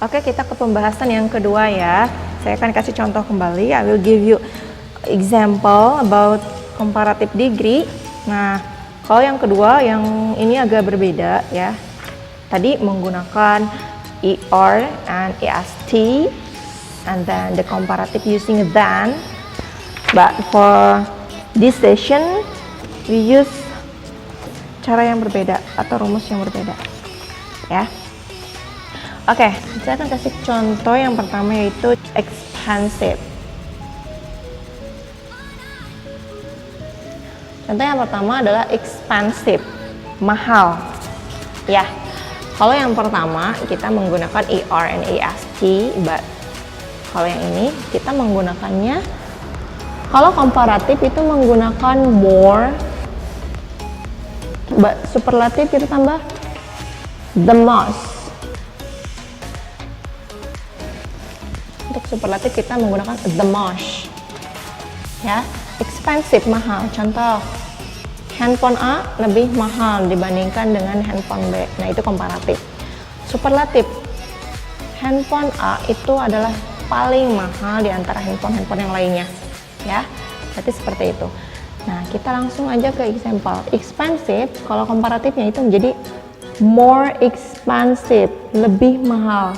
Oke, kita ke pembahasan yang kedua ya. Saya akan kasih contoh kembali. I will give you example about comparative degree. Nah, kalau yang kedua, yang ini agak berbeda ya. Tadi menggunakan ER and EST, and then the comparative using than. But for this session, we use cara yang berbeda atau rumus yang berbeda ya. Oke, saya akan kasih contoh yang pertama yaitu expensive. Contoh yang pertama adalah expensive, mahal. Ya, kalau yang pertama kita menggunakan ER and EST, but kalau yang ini kita menggunakannya, kalau komparatif itu menggunakan more, but superlatif kita tambah the most. Untuk superlatif kita menggunakan the most ya. Expensive, mahal. Contoh, handphone A lebih mahal dibandingkan dengan handphone B. Nah, itu komparatif. Superlatif, handphone A itu adalah paling mahal di antara handphone yang lainnya ya. Berarti seperti itu. Nah, kita langsung aja ke example. Expensive, kalau komparatifnya itu menjadi more expensive, lebih mahal.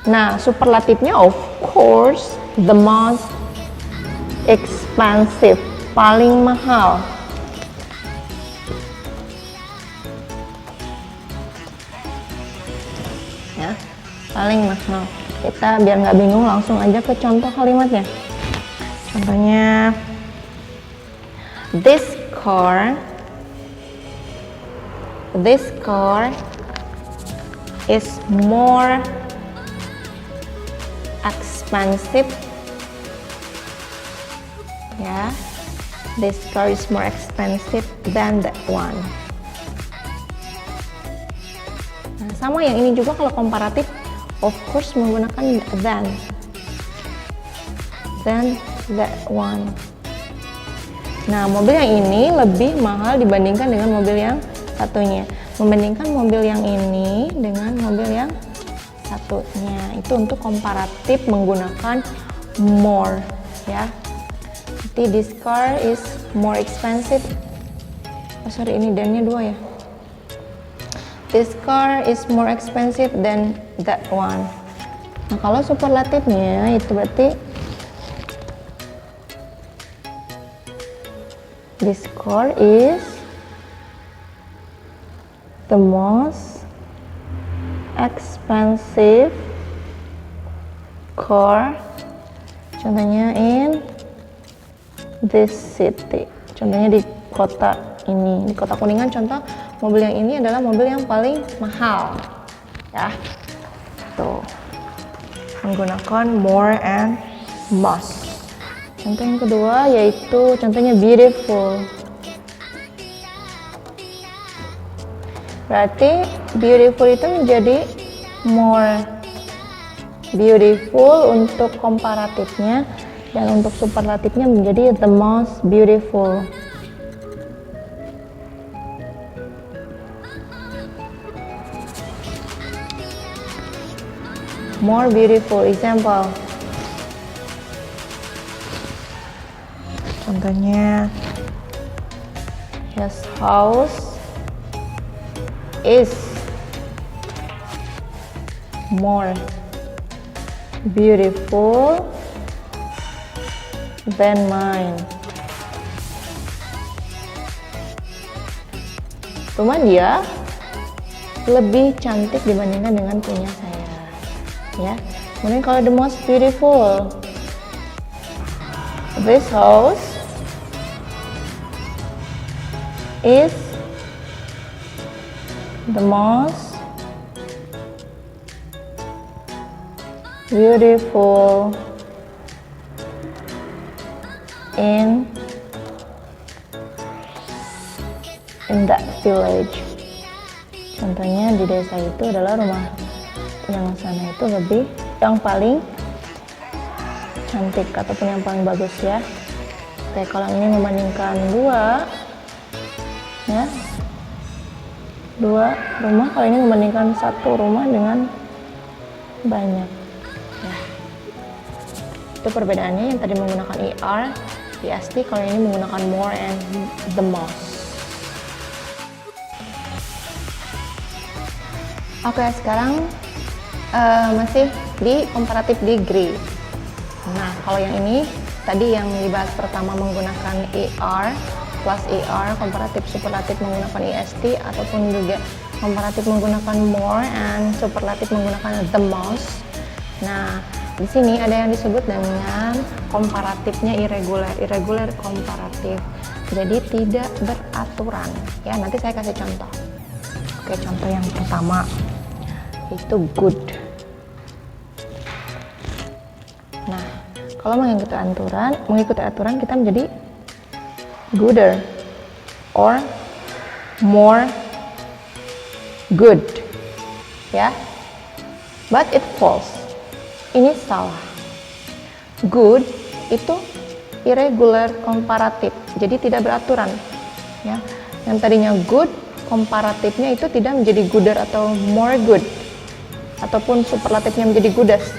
Nah, superlatifnya of course the most expensive, paling mahal. Ya, paling mahal. Kita biar nggak bingung langsung aja ke contoh kalimatnya. Contohnya, this car is more expensive ya. This car is more expensive than that one. Nah, sama yang ini juga kalau komparatif of course menggunakan than that one. Nah, mobil yang ini lebih mahal dibandingkan dengan mobil yang satunya. Membandingkan mobil yang ini dengan mobil yang satunya, itu untuk komparatif menggunakan more ya. Jadi this car is more expensive. Oh sorry, ini dan-nya 2 ya. This car is more expensive than that one. Nah, kalau superlatifnya itu berarti this car is the most expensive car, contohnya in this city, contohnya di kota ini, di kota Kuningan. Contoh mobil yang ini adalah mobil yang paling mahal ya. Tuh, menggunakan more and most. Contoh yang kedua yaitu contohnya beautiful. Berarti beautiful itu menjadi more beautiful untuk komparatifnya, dan untuk superlatifnya menjadi the most beautiful. More beautiful. Example. Contohnya, his house is more beautiful than mine. Rumah dia lebih cantik dibandingkan dengan punya saya ya. Kemudian kalau the most beautiful, this house is the most beautiful in that village. Contohnya di desa itu adalah rumah yang sana itu lebih yang paling cantik ataupun yang paling bagus ya. Oke, kalau ini membandingkan 2 ya, dua rumah, kalau ini membandingkan satu rumah dengan banyak. Ya. Itu perbedaannya, yang tadi menggunakan ER, EST, kalau ini menggunakan more and the most. Oke, sekarang masih di comparative degree. Nah, kalau yang ini tadi yang dibahas pertama menggunakan ER plus ER, komparatif superlatif menggunakan EST, ataupun juga komparatif menggunakan more and superlatif menggunakan the most. Nah, di sini ada yang disebut dengan komparatifnya irregular komparatif. Jadi tidak beraturan. Ya, nanti saya kasih contoh. Oke, contoh yang pertama itu good. Nah, kalau mengikuti aturan kita menjadi gooder or more good, ya. But it false. Ini salah. Good itu irregular komparatif, jadi tidak beraturan, ya. Yang tadinya good, komparatifnya itu tidak menjadi gooder atau more good, ataupun superlatifnya menjadi goodest,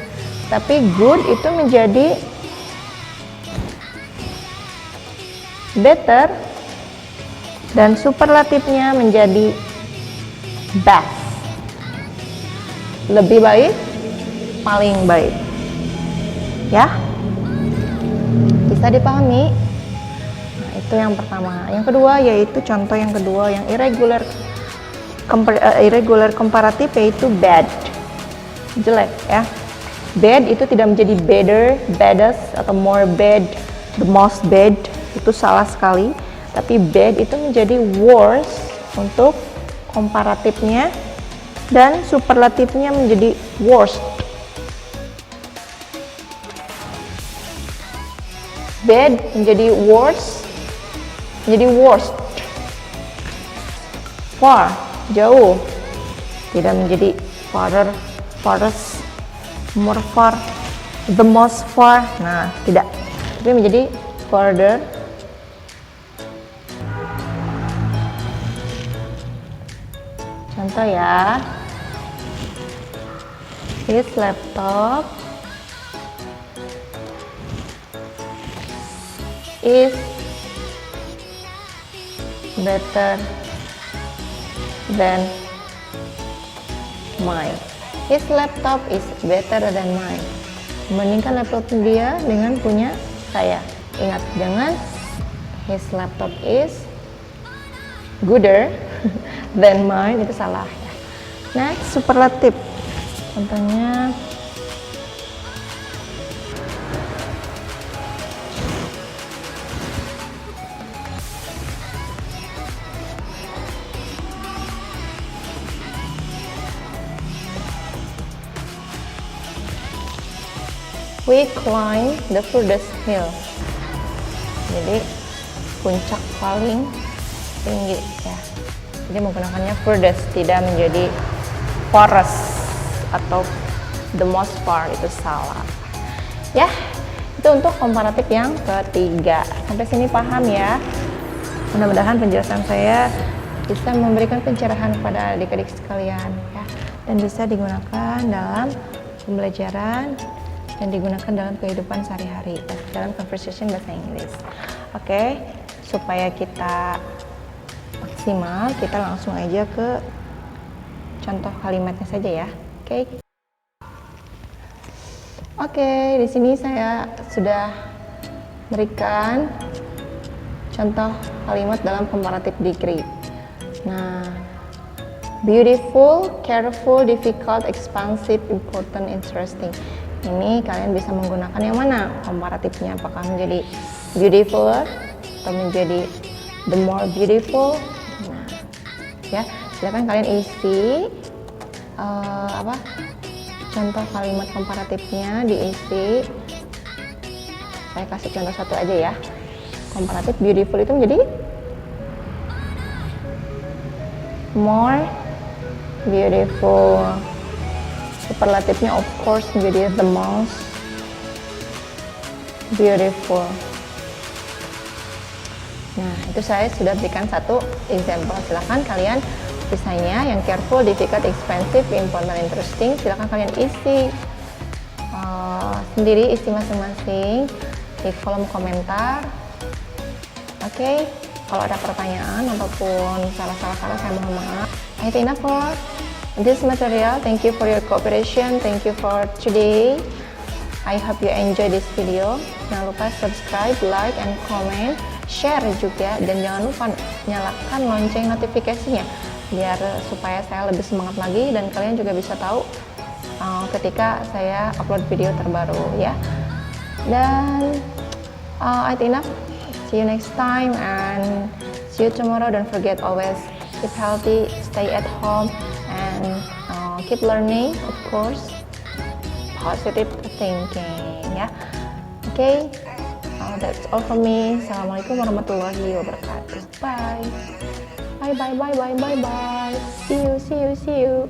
tapi good itu menjadi better dan superlatifnya menjadi best, lebih baik, paling baik, ya. Bisa dipahami? Nah, itu yang pertama. Yang kedua yaitu contoh yang kedua yang irregular komparatif, yaitu bad, jelek, ya. Bad itu tidak menjadi better, baddest, atau more bad, the most bad, itu salah sekali. Tapi bad itu menjadi worse untuk komparatifnya, dan superlatifnya menjadi worst. Bad menjadi worse, menjadi worst. Far, jauh, tidak menjadi farther, farthest, more far, the most far. Nah, tidak, tapi menjadi further. Contoh ya, his laptop is better than mine. His laptop is better than mine. Membandingkan laptop dia dengan punya saya. Ingat, jangan his laptop is gooder than mine, itu salah, ya. Next, superlatif. Contohnya we climb the furthest hill. Jadi puncak paling tinggi, ya. Jadi menggunakannya furthest, tidak menjadi farthest atau the most far, itu salah, ya. Itu untuk komparatif yang ketiga. Sampai sini paham, ya? Mudah-mudahan penjelasan saya bisa memberikan pencerahan kepada adik-adik sekalian, ya, dan bisa digunakan dalam pembelajaran dan digunakan dalam kehidupan sehari-hari, dalam conversation bahasa Inggris. Oke, supaya kita maksimal, kita langsung aja ke contoh kalimatnya saja, ya. Oke, di sini saya sudah berikan contoh kalimat dalam comparative degree. Nah, beautiful, careful, difficult, expansive, important, interesting. Ini kalian bisa menggunakan yang mana komparatifnya? Apakah menjadi beautiful atau menjadi the more beautiful? Nah, ya, silakan kalian isi contoh kalimat komparatifnya, diisi. Saya kasih contoh satu aja, ya. Komparatif beautiful itu menjadi more beautiful. Superlatifnya of course menjadi the most beautiful. Nah, itu saya sudah berikan satu example. Silahkan kalian desainnya yang careful, difficult, expensive, important, interesting. Silahkan kalian isi sendiri, isi masing-masing di kolom komentar. Oke, kalau ada pertanyaan ataupun salah-salah kata saya mohon maaf. I think enough for this material. Thank you for your cooperation. Thank you for today. I hope you enjoy this video. Jangan lupa subscribe, like, and comment, share juga, dan jangan lupa nyalakan lonceng notifikasinya biar supaya saya lebih semangat lagi dan kalian juga bisa tahu ketika saya upload video terbaru ya. Dan I think enough. See you next time and see you tomorrow. Don't forget always keep healthy, stay at home, and keep learning, of course. Positive thinking ya. Okay, that's all from me. Assalamualaikum warahmatullahi wabarakatuh. Bye. Bye bye bye bye bye bye. See you see you see you.